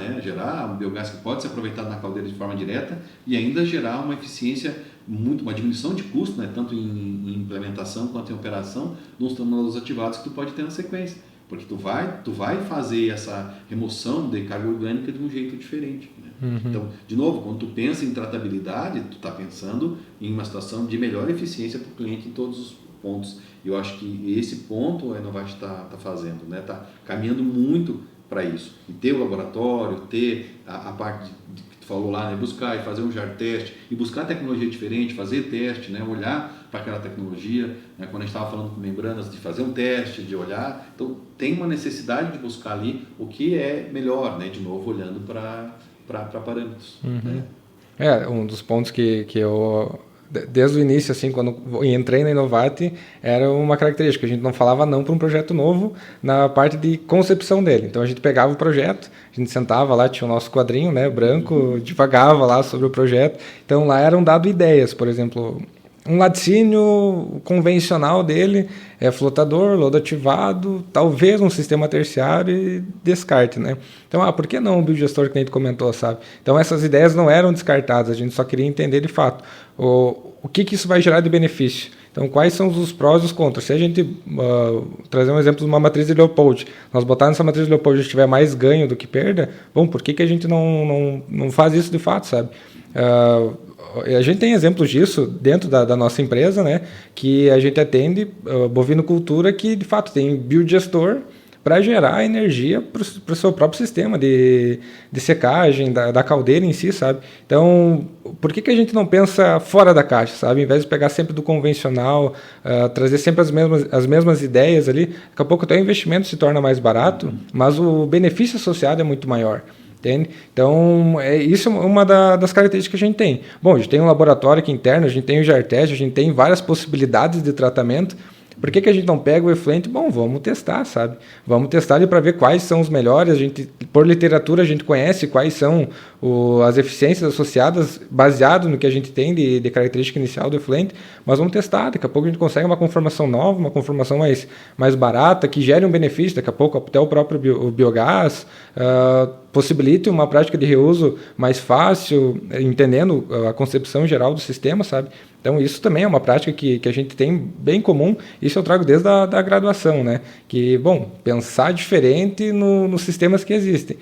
um biogás que pode ser aproveitado na caldeira de forma direta e ainda gerar uma eficiência, uma diminuição de custo, né, tanto em implementação quanto em operação, nos terminais ativados que tu pode ter na sequência. Porque tu vai fazer essa remoção de carga orgânica de um jeito diferente, né? Então, de novo, quando tu pensa em tratabilidade, tu está pensando em uma situação de melhor eficiência para o cliente em todos os pontos. E eu acho que esse ponto a Innovate está fazendo, né? Está caminhando muito para isso. E ter o laboratório, ter a parte que tu falou lá, né? Buscar e fazer um jar teste, e buscar tecnologia diferente, fazer teste, né? Olhar para aquela tecnologia, né? Quando a gente estava falando com membranas, de fazer um teste, de olhar. Então, tem uma necessidade de buscar ali o que é melhor, né? De novo, olhando para parâmetros. Né? Um dos pontos que eu, desde o início, assim, quando entrei na Innovate, era uma característica. A gente não falava não para um projeto novo na parte de concepção dele. Então, a gente pegava o projeto, a gente sentava lá, tinha o nosso quadrinho, né, branco, divagava lá sobre o projeto. Então, lá eram dado ideias, por exemplo, um laticínio convencional dele é flotador, lodo ativado, talvez um sistema terciário e descarte, né? Então, por que não o biogestor que a gente comentou, sabe? Então, essas ideias não eram descartadas, a gente só queria entender de fato o que isso vai gerar de benefício. Então, quais são os prós e os contras? Se a gente trazer um exemplo de uma matriz de Leopold, nós botar nessa matriz de Leopold e tiver mais ganho do que perda, bom, por que a gente não faz isso de fato, sabe? A gente tem exemplos disso dentro da nossa empresa, né, que a gente atende bovinocultura que, de fato, tem biodigestor para gerar energia para o seu próprio sistema de secagem da caldeira em si, sabe? Então, por que a gente não pensa fora da caixa, sabe? Em vez de pegar sempre do convencional, trazer sempre as mesmas ideias ali, daqui a pouco até o investimento se torna mais barato, mas o benefício associado é muito maior. Entende? Então, isso é uma das características que a gente tem. Bom, a gente tem um laboratório aqui interno, a gente tem o jar test, a gente tem várias possibilidades de tratamento. Por que a gente não pega o efluente? Bom, vamos testar, sabe? Vamos testar ali para ver quais são os melhores. Por literatura, a gente conhece quais são as eficiências associadas, baseado no que a gente tem de característica inicial do efluente, mas vamos testar. Daqui a pouco a gente consegue uma conformação nova, uma conformação mais barata, que gere um benefício, daqui a pouco até o próprio biogás, possibilite uma prática de reuso mais fácil, entendendo a concepção geral do sistema, sabe? Então, isso também é uma prática que a gente tem bem comum. Isso eu trago desde a graduação, né? Que, bom, pensar diferente nos sistemas que existem.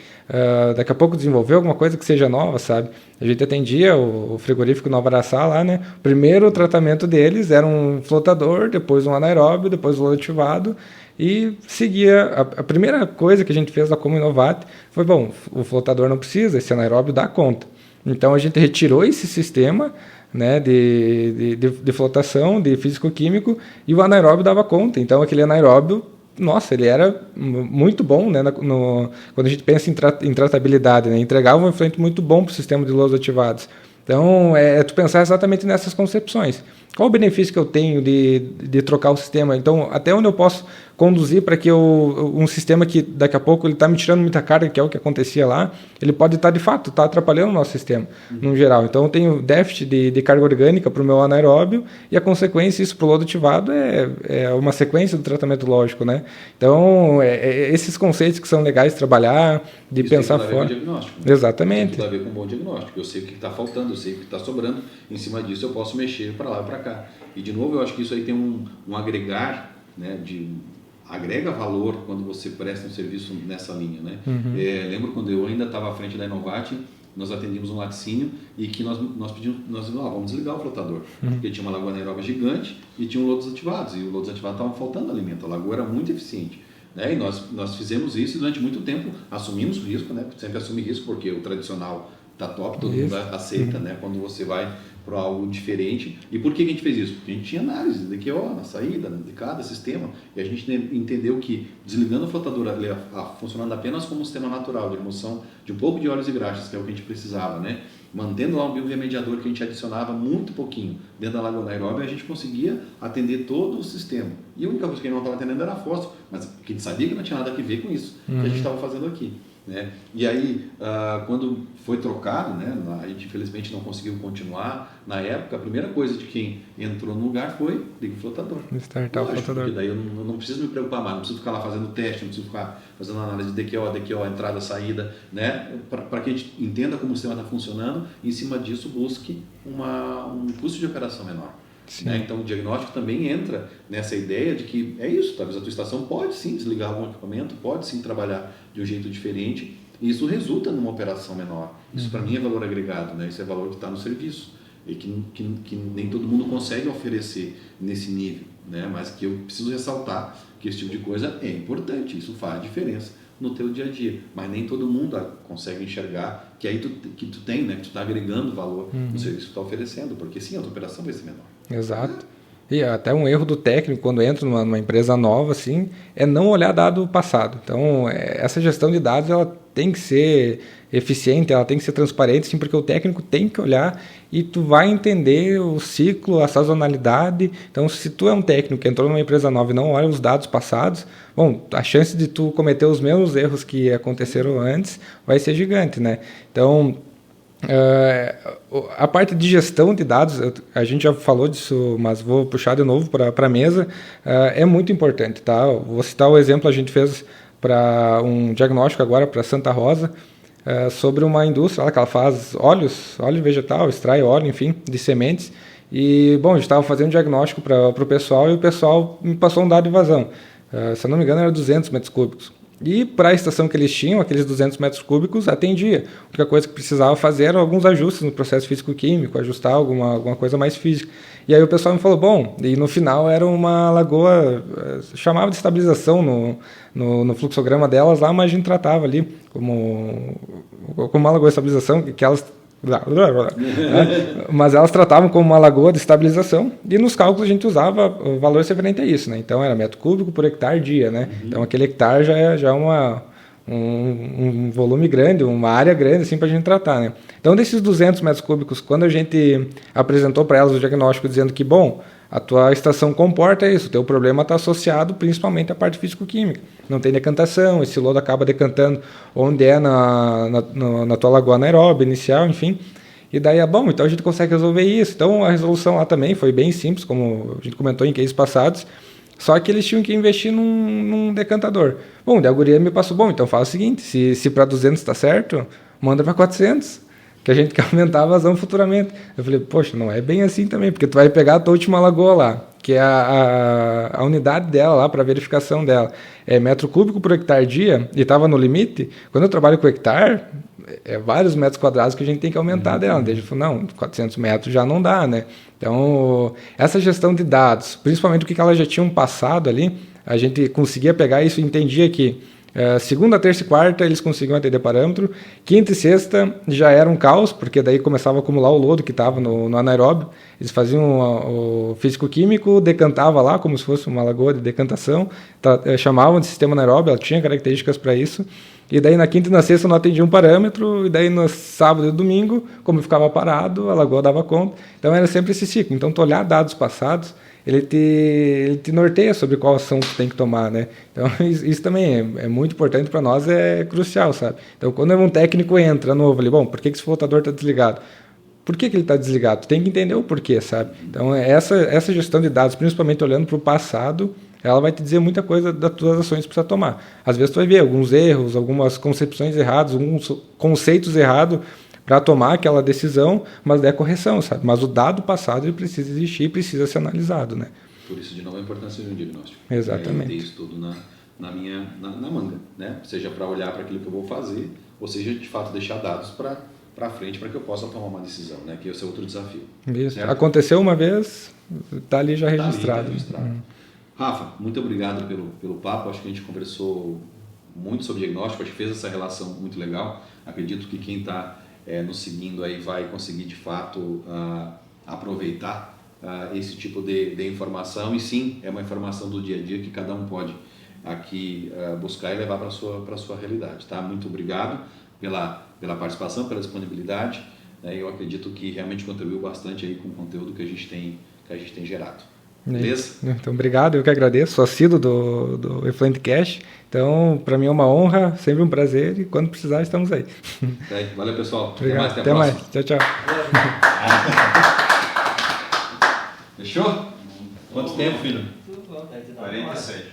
Daqui a pouco desenvolver alguma coisa que seja nova, sabe? A gente atendia o frigorífico Nova Araçá lá, né? O primeiro tratamento deles era um flotador, depois um anaeróbio, depois o lodo ativado, e seguia. A primeira coisa que a gente fez lá como Innovate foi, bom, o flotador não precisa, esse anaeróbio dá conta. Então, a gente retirou esse sistema, né, de flotação, de físico-químico, e o anaeróbio dava conta. Então, aquele anaeróbio, nossa, ele era muito bom, né, quando a gente pensa em tratabilidade, né, entregava um efluente muito bom para o sistema de lodos ativados. Então, tu pensar exatamente nessas concepções. qual o benefício que eu tenho de trocar o sistema? Então, até onde eu posso conduzir para que um sistema que daqui a pouco ele está me tirando muita carga, que é o que acontecia lá, ele pode estar, de fato, atrapalhando o nosso sistema, no geral. Então, eu tenho déficit de carga orgânica para o meu anaeróbio e a consequência, isso para o lodo ativado, é uma sequência do tratamento lógico, né? Então, esses conceitos que são legais de trabalhar, de isso pensar tem fora. Tem diagnóstico, né? Exatamente. Tem tudo a ver com um bom diagnóstico. Eu sei o que está faltando, eu sei o que está sobrando. Em cima disso, eu posso mexer para lá e para cá. E, de novo, eu acho que isso aí tem um agregar, né, agrega valor quando você presta um serviço nessa linha, né? Lembro quando eu ainda estava à frente da Inovate, nós atendíamos um laticínio e que nós pedimos, vamos desligar o flotador, porque tinha uma lagoa anaeróbica gigante e tinha lodos ativados, e os lodos ativados estavam faltando alimento, a lagoa era muito eficiente, né? E nós fizemos isso e durante muito tempo assumimos risco, né? Sempre assume risco porque o tradicional tá top, todo mundo aceita, né? Quando você vai para algo diferente. E por que a gente fez isso? Porque a gente tinha análise de DQO na saída, de cada sistema, e a gente entendeu que desligando o flotador, funcionando apenas como um sistema natural de remoção de um pouco de óleos e graxas, que é o que a gente precisava, né? Mantendo lá um biorremediador que a gente adicionava muito pouquinho dentro da lagoa anaeróbica, a gente conseguia atender todo o sistema. E a única coisa que a gente não estava atendendo era fósforo, mas a gente sabia que não tinha nada a ver com isso que a gente estava fazendo aqui. Né? E aí, quando foi trocado, né, a gente infelizmente não conseguiu continuar. Na época, a primeira coisa de quem entrou no lugar foi liga o flotador. Startar o flotador. Porque daí eu não preciso me preocupar mais, não preciso ficar lá fazendo teste, não preciso ficar fazendo análise de DQO, entrada, saída, né? Para que a gente entenda como o sistema está funcionando e em cima disso busque um custo de operação menor. Né? Então o diagnóstico também entra nessa ideia de que é isso, talvez a tua estação pode sim desligar algum equipamento, pode sim trabalhar de um jeito diferente e isso resulta numa operação menor. Isso para mim é valor agregado, né? Isso é valor que está no serviço e que nem todo mundo consegue oferecer nesse nível, né? Mas que eu preciso ressaltar que esse tipo de coisa é importante, isso faz diferença no teu dia a dia, mas nem todo mundo consegue enxergar que aí que tu tem, né, que tu está agregando valor no serviço que tu está oferecendo, porque sim, a tua operação vai ser menor. Exato. E até um erro do técnico quando entra numa empresa nova assim, é não olhar dado passado. Então, essa gestão de dados ela tem que ser eficiente, ela tem que ser transparente, sim, porque o técnico tem que olhar e tu vai entender o ciclo, a sazonalidade. Então, se tu é um técnico que entrou numa empresa nova e não olha os dados passados, bom, a chance de tu cometer os mesmos erros que aconteceram antes vai ser gigante, né? Então, a parte de gestão de dados, a gente já falou disso, mas vou puxar de novo para a mesa, é muito importante, tá? Vou citar o exemplo, a gente fez para um diagnóstico agora para Santa Rosa, sobre uma indústria lá que ela faz óleo vegetal, extrai óleo, enfim, de sementes. E, bom, a gente estava fazendo um diagnóstico para o pessoal e o pessoal me passou um dado de vazão. Se eu não me engano, era 200 metros cúbicos. E para a estação que eles tinham, aqueles 200 metros cúbicos, atendia. A única coisa que precisava fazer eram alguns ajustes no processo físico-químico, ajustar alguma coisa mais física. E aí o pessoal me falou, bom, e no final era uma lagoa, chamava de estabilização no fluxograma delas lá, mas a gente tratava ali como uma lagoa de estabilização, que elas... mas elas tratavam como uma lagoa de estabilização e nos cálculos a gente usava valores referentes a isso, né? Então era metro cúbico por hectare dia, né? Então aquele hectare já é um volume grande, uma área grande assim para a gente tratar, né? Então desses 200 metros cúbicos, quando a gente apresentou para elas o diagnóstico dizendo que, bom, a tua estação comporta isso, o teu problema está associado principalmente à parte físico-química. Não tem decantação, esse lodo acaba decantando onde é na tua lagoa anaeróbica inicial, enfim. E daí bom, então a gente consegue resolver isso. Então a resolução lá também foi bem simples, como a gente comentou em cases passados, só que eles tinham que investir num decantador. Bom, daí a guria me passou, bom, então faz o seguinte, se para 200 está certo, manda para 400. Que a gente quer aumentar a vazão futuramente. Eu falei, poxa, não é bem assim também, porque tu vai pegar a tua última lagoa lá, que é a unidade dela lá para verificação dela, é metro cúbico por hectare dia, e estava no limite. Quando eu trabalho com hectare, é vários metros quadrados que a gente tem que aumentar dela. Daí a gente falou, não, 400 metros já não dá, né? Então, essa gestão de dados, principalmente o que elas já tinham passado ali, a gente conseguia pegar isso e entendia que segunda, terça e quarta eles conseguiam atender parâmetro, quinta e sexta já era um caos, porque daí começava a acumular o lodo que estava no anaeróbio, eles faziam o físico-químico, decantava lá como se fosse uma lagoa de decantação, chamavam de sistema anaeróbio, ela tinha características para isso, E daí na quinta e na sexta eu não atendi um parâmetro, e daí no sábado e domingo, como eu ficava parado, a lagoa dava conta. Então era sempre esse ciclo. Então tu olhar dados passados, ele te norteia sobre qual ação tu tem que tomar, né? Então isso também é muito importante para nós, é crucial, sabe? Então quando um técnico entra novo ali, bom, por que esse flotador está desligado? Por que ele está desligado? Tu tem que entender o porquê, sabe? Então essa gestão de dados, principalmente olhando para o passado, ela vai te dizer muita coisa das tuas ações que precisa tomar. Às vezes tu vai ver alguns erros, algumas concepções erradas, alguns conceitos errados para tomar aquela decisão, mas é correção, sabe? Mas o dado passado ele precisa existir e precisa ser analisado, né? Por isso, de novo, a importância de um diagnóstico. Exatamente. Eu ter isso tudo na manga, né? Seja para olhar para aquilo que eu vou fazer, ou seja, de fato, deixar dados para frente para que eu possa tomar uma decisão, né? Que esse é outro desafio. Isso. Certo? Aconteceu uma vez, está ali já registrado. Tá ali registrado. Rafa, muito obrigado pelo papo. Acho que a gente conversou muito sobre diagnóstico, acho que fez essa relação muito legal. Acredito que quem está nos seguindo aí vai conseguir de fato aproveitar esse tipo de informação, e sim, é uma informação do dia a dia que cada um pode aqui buscar e levar para a sua realidade. Tá? Muito obrigado pela participação, pela disponibilidade, né? Eu acredito que realmente contribuiu bastante aí com o conteúdo que a gente tem gerado. Beleza? Então, obrigado, eu que agradeço, sou assíduo do Efluent Cash, então, para mim é uma honra, sempre um prazer, e quando precisar, estamos aí. Valeu, pessoal. Obrigado. Até mais. Tchau, tchau. Fechou? Quanto tempo, filho? 47.